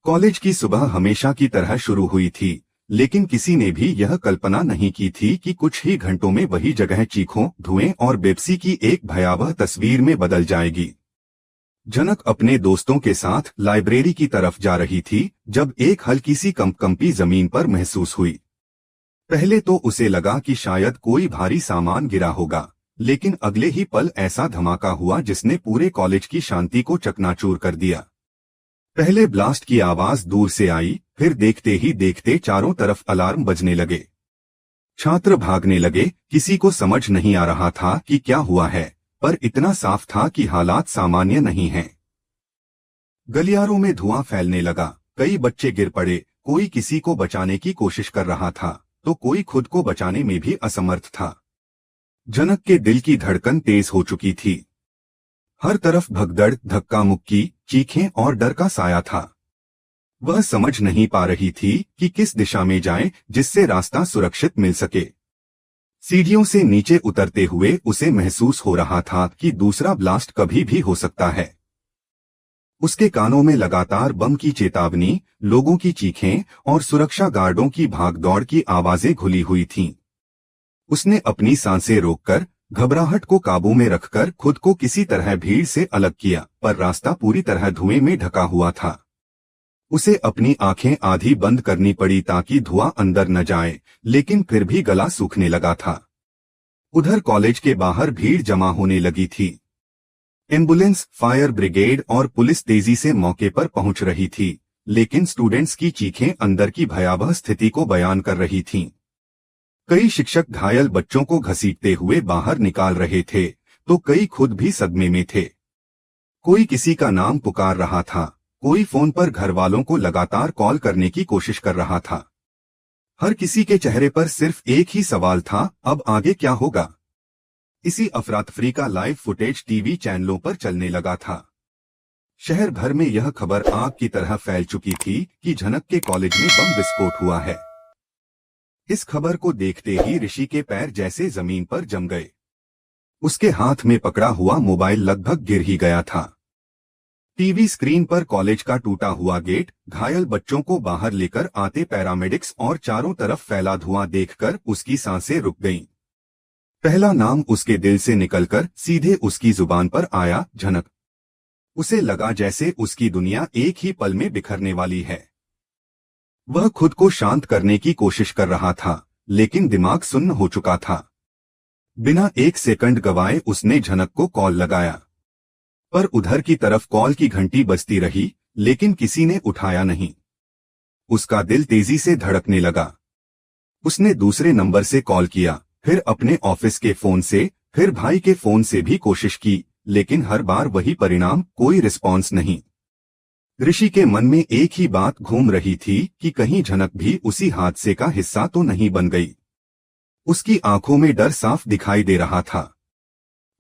College की सुबह हमेशा की तरह शुरू हुई थी, लेकिन किसी ने भी यह कल्पना नहीं की थी कि कुछ ही घंटों में वही जगह चीखों, धुएं और बेपसी की एक भयावह तस्वीर में बदल जाएगी। जनक अपने दोस्तों के साथ लाइब्रेरी की तरफ जा रही थी जब एक हल्की सी कंपकंपी जमीन पर महसूस हुई। पहले तो उसे लगा कि शायद कोई भारी सामान गिरा होगा, लेकिन अगले ही पल ऐसा धमाका हुआ जिसने पूरे कॉलेज की शांति को चकनाचूर कर दिया। पहले ब्लास्ट की आवाज दूर से आई, फिर देखते ही देखते चारों तरफ अलार्म बजने लगे। छात्र भागने लगे, किसी को समझ नहीं आ रहा था कि क्या हुआ है, पर इतना साफ था कि हालात सामान्य नहीं हैं। गलियारों में धुआं फैलने लगा, कई बच्चे गिर पड़े, कोई किसी को बचाने की कोशिश कर रहा था, तो कोई खुद को बचाने में भी असमर्थ था। जनक के दिल की धड़कन तेज हो चुकी थी। हर तरफ भगदड़, धक्का मुक्की, चीखें और डर का साया था। वह समझ नहीं पा रही थी कि किस दिशा में जाए जिससे रास्ता सुरक्षित मिल सके। सीढ़ियों से नीचे उतरते हुए उसे महसूस हो रहा था कि दूसरा ब्लास्ट कभी भी हो सकता है। उसके कानों में लगातार बम की चेतावनी, लोगों की चीखें और सुरक्षा गार्डों की भागदौड़ की आवाजें घुली हुई थीं। उसने अपनी सांसें रोककर, घबराहट को काबू में रखकर खुद को किसी तरह भीड़ से अलग किया, पर रास्ता पूरी तरह धुएं में ढका हुआ था। उसे अपनी आंखें आधी बंद करनी पड़ी ताकि धुआं अंदर न जाए, लेकिन फिर भी गला सूखने लगा था। उधर कॉलेज के बाहर भीड़ जमा होने लगी थी। एम्बुलेंस, फायर ब्रिगेड और पुलिस तेजी से मौके पर पहुंच रही थी, लेकिन स्टूडेंट्स की चीखें अंदर की भयावह स्थिति को बयान कर रही थीं। कई शिक्षक घायल बच्चों को घसीटते हुए बाहर निकाल रहे थे, तो कई खुद भी सदमे में थे। कोई किसी का नाम पुकार रहा था, कोई फोन पर घर वालों को लगातार कॉल करने की कोशिश कर रहा था। हर किसी के चेहरे पर सिर्फ एक ही सवाल था, अब आगे क्या होगा? इसी अफरातफरी का लाइव फुटेज टीवी चैनलों पर चलने लगा था। शहर भर में यह खबर आग की तरह फैल चुकी थी कि जनक के कॉलेज में बम विस्फोट हुआ है। इस खबर को देखते ही ऋषि के पैर जैसे जमीन पर जम गए। उसके हाथ में पकड़ा हुआ मोबाइल लगभग गिर ही गया था। टीवी स्क्रीन पर कॉलेज का टूटा हुआ गेट, घायल बच्चों को बाहर लेकर आते पैरामेडिक्स और चारों तरफ फैला धुआं देखकर उसकी सांसें रुक गईं। पहला नाम उसके दिल से निकलकर सीधे उसकी जुबान पर आया, जनक। उसे लगा जैसे उसकी दुनिया एक ही पल में बिखरने वाली है। वह खुद को शांत करने की कोशिश कर रहा था, लेकिन दिमाग सुन्न हो चुका था। बिना एक सेकंड गवाए उसने जनक को कॉल लगाया, पर उधर की तरफ कॉल की घंटी बजती रही, लेकिन किसी ने उठाया नहीं। उसका दिल तेजी से धड़कने लगा। उसने दूसरे नंबर से कॉल किया, फिर अपने ऑफिस के फोन से, फिर भाई के फोन से भी कोशिश की, लेकिन हर बार वही परिणाम, कोई रिस्पॉन्स नहीं। ऋषि के मन में एक ही बात घूम रही थी कि कहीं जनक भी उसी हादसे का हिस्सा तो नहीं बन गई। उसकी आंखों में डर साफ दिखाई दे रहा था।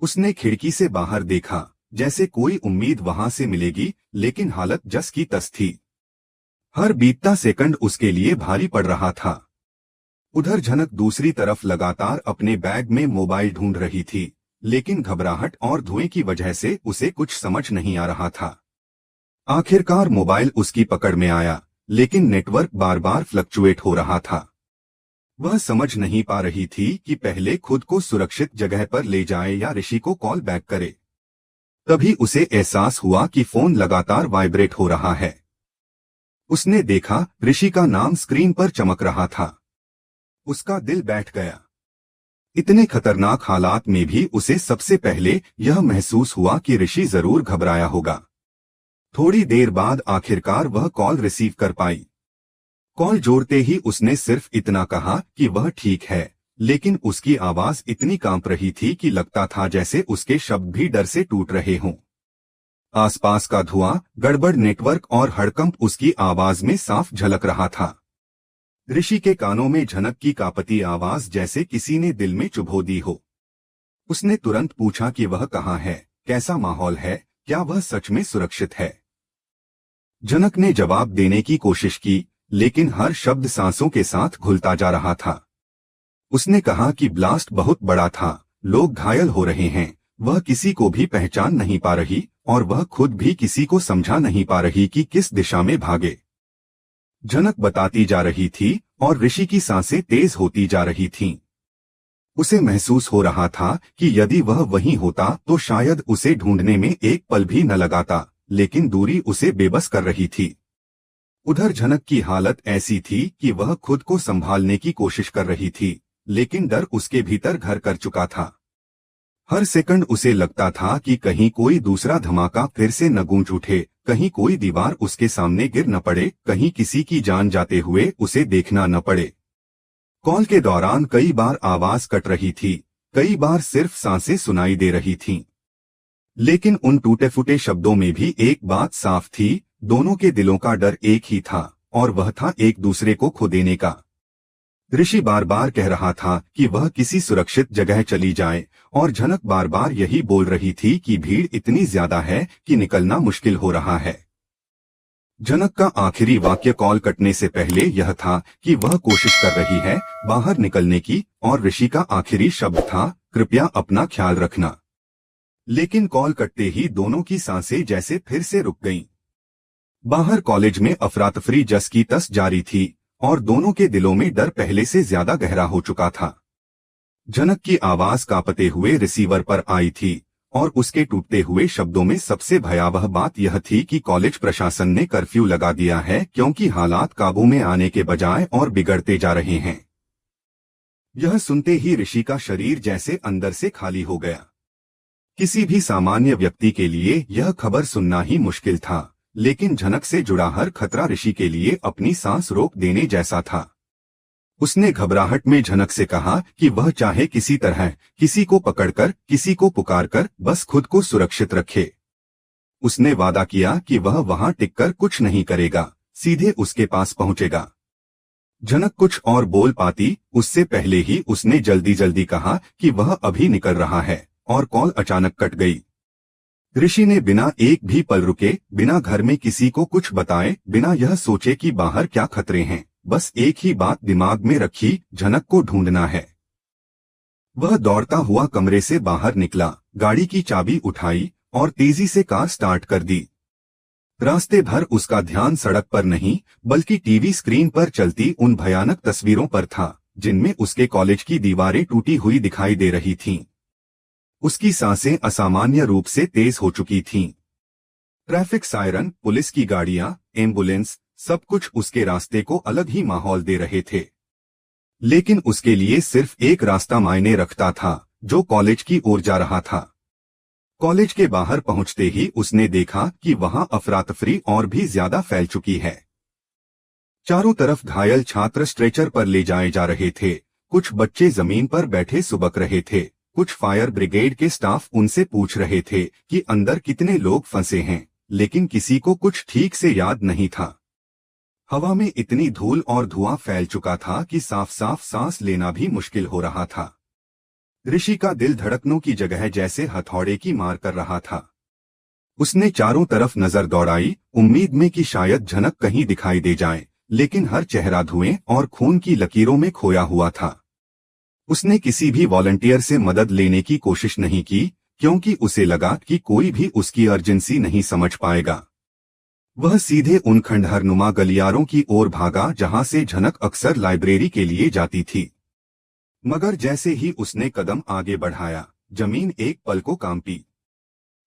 उसने खिड़की से बाहर देखा, जैसे कोई उम्मीद वहां से मिलेगी, लेकिन हालत जस की तस थी। हर बीतता सेकंड उसके लिए भारी पड़ रहा था। उधर जनक दूसरी तरफ लगातार अपने बैग में मोबाइल ढूंढ रही थी, लेकिन घबराहट और धुएं की वजह से उसे कुछ समझ नहीं आ रहा था। आखिरकार मोबाइल उसकी पकड़ में आया, लेकिन नेटवर्क बार बार फ्लक्चुएट हो रहा था। वह समझ नहीं पा रही थी कि पहले खुद को सुरक्षित जगह पर ले जाए या ऋषि को कॉल बैक करे। तभी उसे एहसास हुआ कि फोन लगातार वाइब्रेट हो रहा है। उसने देखा, ऋषि का नाम स्क्रीन पर चमक रहा था। उसका दिल बैठ गया। इतने खतरनाक हालात में भी उसे सबसे पहले यह महसूस हुआ कि ऋषि जरूर घबराया होगा। थोड़ी देर बाद आखिरकार वह कॉल रिसीव कर पाई। कॉल जोड़ते ही उसने सिर्फ इतना कहा कि वह ठीक है, लेकिन उसकी आवाज इतनी कांप रही थी कि लगता था जैसे उसके शब्द भी डर से टूट रहे हों। आसपास का धुआं, गड़बड़ नेटवर्क और हड़कंप उसकी आवाज में साफ झलक रहा था। ऋषि के कानों में जनक की कांपती आवाज जैसे किसी ने दिल में चुभो दी हो। उसने तुरंत पूछा कि वह कहाँ है, कैसा माहौल है, क्या वह सच में सुरक्षित है। जनक ने जवाब देने की कोशिश की, लेकिन हर शब्द सांसों के साथ घुलता जा रहा था। उसने कहा कि ब्लास्ट बहुत बड़ा था, लोग घायल हो रहे हैं, वह किसी को भी पहचान नहीं पा रही और वह खुद भी किसी को समझा नहीं पा रही कि किस दिशा में भागे। झनक बताती जा रही थी और ऋषि की सांसें तेज होती जा रही थीं। उसे महसूस हो रहा था कि यदि वह वहीं होता तो शायद उसे ढूंढने में एक पल भी न लगाता, लेकिन दूरी उसे बेबस कर रही थी। उधर झनक की हालत ऐसी थी कि वह खुद को संभालने की कोशिश कर रही थी, लेकिन डर उसके भीतर घर कर चुका था। हर सेकंड उसे लगता था कि कहीं कोई दूसरा धमाका फिर से न गूंज उठे, कहीं कोई दीवार उसके सामने गिर न पड़े, कहीं किसी की जान जाते हुए उसे देखना न पड़े। कॉल के दौरान कई बार आवाज कट रही थी, कई बार सिर्फ सांसें सुनाई दे रही थीं। लेकिन उन टूटे फूटे शब्दों में भी एक बात साफ थी, दोनों के दिलों का डर एक ही था, और वह था एक दूसरे को खो देने का। ऋषि बार बार कह रहा था कि वह किसी सुरक्षित जगह चली जाए, और झनक बार बार यही बोल रही थी कि भीड़ इतनी ज्यादा है कि निकलना मुश्किल हो रहा है। झनक का आखिरी वाक्य कॉल कटने से पहले यह था कि वह कोशिश कर रही है बाहर निकलने की, और ऋषि का आखिरी शब्द था, कृपया अपना ख्याल रखना। लेकिन कॉल कटते ही दोनों की सांसें जैसे फिर से रुक गईं। बाहर कॉलेज में अफरातफरी जस की तस जारी थी, और दोनों के दिलों में डर पहले से ज्यादा गहरा हो चुका था। झनक की आवाज कांपते हुए रिसीवर पर आई थी, और उसके टूटते हुए शब्दों में सबसे भयावह बात यह थी कि कॉलेज प्रशासन ने कर्फ्यू लगा दिया है, क्योंकि हालात काबू में आने के बजाय और बिगड़ते जा रहे हैं। यह सुनते ही ऋषि का शरीर जैसे अंदर से खाली हो गया। किसी भी सामान्य व्यक्ति के लिए यह खबर सुनना ही मुश्किल था, लेकिन झनक से जुड़ा हर खतरा ऋषि के लिए अपनी सांस रोक देने जैसा था। उसने घबराहट में झनक से कहा कि वह चाहे किसी तरह, किसी को पकड़कर, किसी को पुकारकर बस खुद को सुरक्षित रखे। उसने वादा किया कि वह वहां टिककर कुछ नहीं करेगा, सीधे उसके पास पहुंचेगा। झनक कुछ और बोल पाती उससे पहले ही उसने जल्दी जल्दी कहा कि वह अभी निकल रहा है, और कॉल अचानक कट गई। ऋषि ने बिना एक भी पल रुके, बिना घर में किसी को कुछ बताए, बिना यह सोचे कि बाहर क्या खतरे हैं, बस एक ही बात दिमाग में रखी, झनक को ढूंढना है। वह दौड़ता हुआ कमरे से बाहर निकला, गाड़ी की चाबी उठाई और तेजी से कार स्टार्ट कर दी। रास्ते भर उसका ध्यान सड़क पर नहीं, बल्कि टीवी स्क्रीन पर चलती उन भयानक तस्वीरों पर था, जिनमें उसके कॉलेज की दीवारें टूटी हुई दिखाई दे रही थीं। उसकी सांसें असामान्य रूप से तेज हो चुकी थीं। ट्रैफिक सायरन, पुलिस की गाड़ियां, एम्बुलेंस, सब कुछ उसके रास्ते को अलग ही माहौल दे रहे थे। लेकिन उसके लिए सिर्फ एक रास्ता मायने रखता था, जो कॉलेज की ओर जा रहा था। कॉलेज के बाहर पहुंचते ही उसने देखा कि वहां अफरातफरी और भी ज्यादा फैल चुकी है। चारों तरफ घायल छात्र स्ट्रेचर पर ले जाए जा रहे थे, कुछ बच्चे जमीन पर बैठे सुबक रहे थे, कुछ फायर ब्रिगेड के स्टाफ उनसे पूछ रहे थे कि अंदर कितने लोग फंसे हैं, लेकिन किसी को कुछ ठीक से याद नहीं था। हवा में इतनी धूल और धुआं फैल चुका था कि साफ साफ सांस लेना भी मुश्किल हो रहा था। ऋषि का दिल धड़कनों की जगह जैसे हथौड़े की मार कर रहा था। उसने चारों तरफ नजर दौड़ाई, उम्मीद में कि शायद झनक कहीं दिखाई दे जाए, लेकिन हर चेहरा धुएं और खून की लकीरों में खोया हुआ था। उसने किसी भी वॉलंटियर से मदद लेने की कोशिश नहीं की, क्योंकि उसे लगा कि कोई भी उसकी अर्जेंसी नहीं समझ पाएगा। वह सीधे उन खंडहरनुमा गलियारों की ओर भागा जहां से झनक अक्सर लाइब्रेरी के लिए जाती थी। मगर जैसे ही उसने कदम आगे बढ़ाया, जमीन एक पल को कांपी।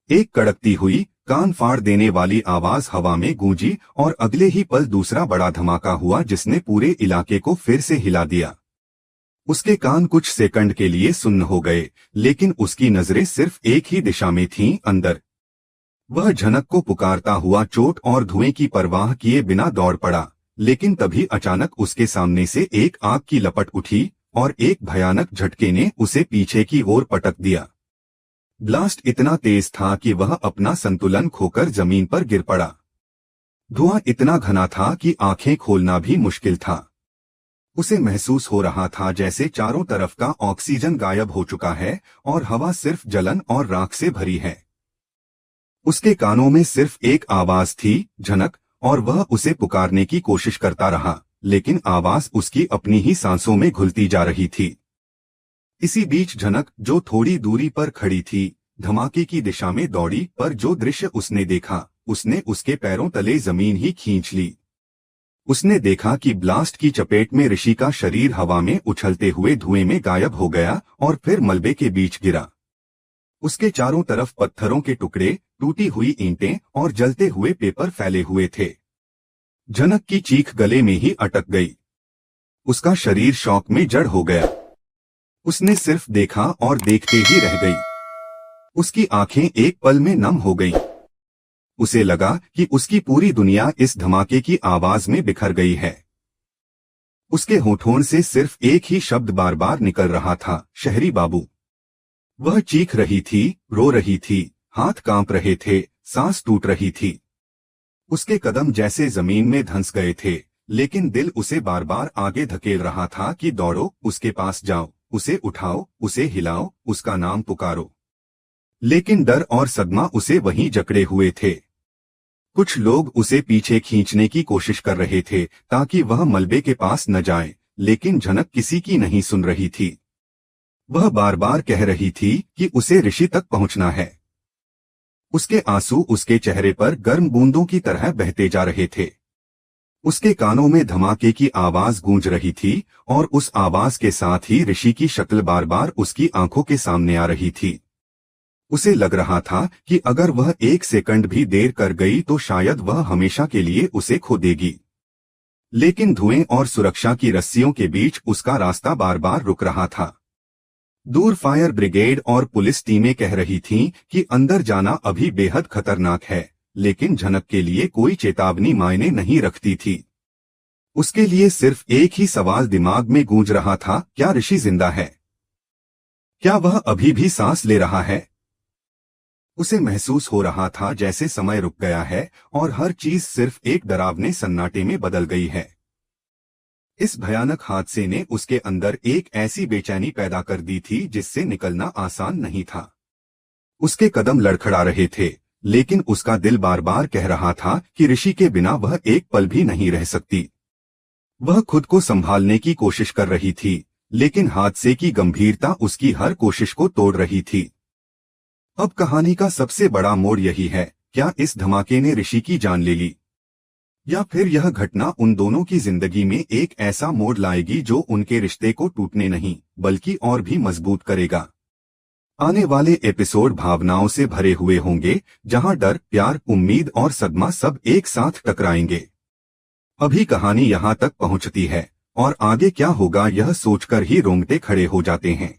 एक कड़कती हुई, कान फाड़ देने वाली आवाज हवा में गूंजी, और अगले ही पल दूसरा बड़ा धमाका हुआ जिसने पूरे इलाके को फिर से हिला दिया। उसके कान कुछ सेकंड के लिए सुन्न हो गए, लेकिन उसकी नजरें सिर्फ एक ही दिशा में थीं, अंदर। वह झनक को पुकारता हुआ चोट और धुएं की परवाह किए बिना दौड़ पड़ा, लेकिन तभी अचानक उसके सामने से एक आग की लपट उठी, और एक भयानक झटके ने उसे पीछे की ओर पटक दिया। ब्लास्ट इतना तेज था कि वह अपना संतुलन खोकर जमीन पर गिर पड़ा। धुआं इतना घना था कि आंखें खोलना भी मुश्किल था। उसे महसूस हो रहा था जैसे चारों तरफ का ऑक्सीजन गायब हो चुका है, और हवा सिर्फ जलन और राख से भरी है। उसके कानों में सिर्फ एक आवाज थी, झनक, और वह उसे पुकारने की कोशिश करता रहा, लेकिन आवाज उसकी अपनी ही सांसों में घुलती जा रही थी। इसी बीच झनक, जो थोड़ी दूरी पर खड़ी थी, धमाके की दिशा में दौड़ी, पर जो दृश्य उसने देखा, उसने उसके पैरों तले जमीन ही खींच ली। उसने देखा कि ब्लास्ट की चपेट में ऋषि का शरीर हवा में उछलते हुए धुएं में गायब हो गया और फिर मलबे के बीच गिरा। उसके चारों तरफ पत्थरों के टुकड़े, टूटी हुई ईंटें और जलते हुए पेपर फैले हुए थे। जनक की चीख गले में ही अटक गई। उसका शरीर शौक में जड़ हो गया। उसने सिर्फ देखा और देखते ही रह गई। उसकी आंखें एक पल में नम हो गईं। उसे लगा कि उसकी पूरी दुनिया इस धमाके की आवाज में बिखर गई है। उसके होठों से सिर्फ एक ही शब्द बार बार निकल रहा था, शहरी बाबू। वह चीख रही थी, रो रही थी, हाथ कांप रहे थे, सांस टूट रही थी। उसके कदम जैसे जमीन में धंस गए थे, लेकिन दिल उसे बार बार आगे धकेल रहा था कि दौड़ो, उसके पास जाओ, उसे उठाओ, उसे हिलाओ, उसका नाम पुकारो। लेकिन डर और सदमा उसे वहीं जकड़े हुए थे। कुछ लोग उसे पीछे खींचने की कोशिश कर रहे थे ताकि वह मलबे के पास न जाए, लेकिन झनक किसी की नहीं सुन रही थी। वह बार बार कह रही थी कि उसे ऋषि तक पहुंचना है। उसके आंसू उसके चेहरे पर गर्म बूंदों की तरह बहते जा रहे थे। उसके कानों में धमाके की आवाज गूंज रही थी और उस आवाज के साथ ही ऋषि की शक्ल बार बार उसकी आंखों के सामने आ रही थी। उसे लग रहा था कि अगर वह एक सेकंड भी देर कर गई तो शायद वह हमेशा के लिए उसे खो देगी। लेकिन धुएं और सुरक्षा की रस्सियों के बीच उसका रास्ता बार बार रुक रहा था। दूर फायर ब्रिगेड और पुलिस टीमें कह रही थीं कि अंदर जाना अभी बेहद खतरनाक है, लेकिन झनक के लिए कोई चेतावनी मायने नहीं रखती थी। उसके लिए सिर्फ एक ही सवाल दिमाग में गूंज रहा था, क्या ऋषि जिंदा है? क्या वह अभी भी सांस ले रहा है? उसे महसूस हो रहा था जैसे समय रुक गया है और हर चीज सिर्फ एक डरावने सन्नाटे में बदल गई है। इस भयानक हादसे ने उसके अंदर एक ऐसी बेचैनी पैदा कर दी थी जिससे निकलना आसान नहीं था। उसके कदम लड़खड़ा रहे थे, लेकिन उसका दिल बार बार कह रहा था कि ऋषि के बिना वह एक पल भी नहीं रह सकती। वह खुद को संभालने की कोशिश कर रही थी, लेकिन हादसे की गंभीरता उसकी हर कोशिश को तोड़ रही थी। अब कहानी का सबसे बड़ा मोड़ यही है, क्या इस धमाके ने ऋषि की जान ले ली, या फिर यह घटना उन दोनों की जिंदगी में एक ऐसा मोड़ लाएगी जो उनके रिश्ते को टूटने नहीं बल्कि और भी मजबूत करेगा। आने वाले एपिसोड भावनाओं से भरे हुए होंगे, जहां डर, प्यार, उम्मीद और सदमा सब एक साथ टकराएंगे। अभी कहानी यहां तक पहुंचती है और आगे क्या होगा यह सोचकर ही रोंगटे खड़े हो जाते हैं।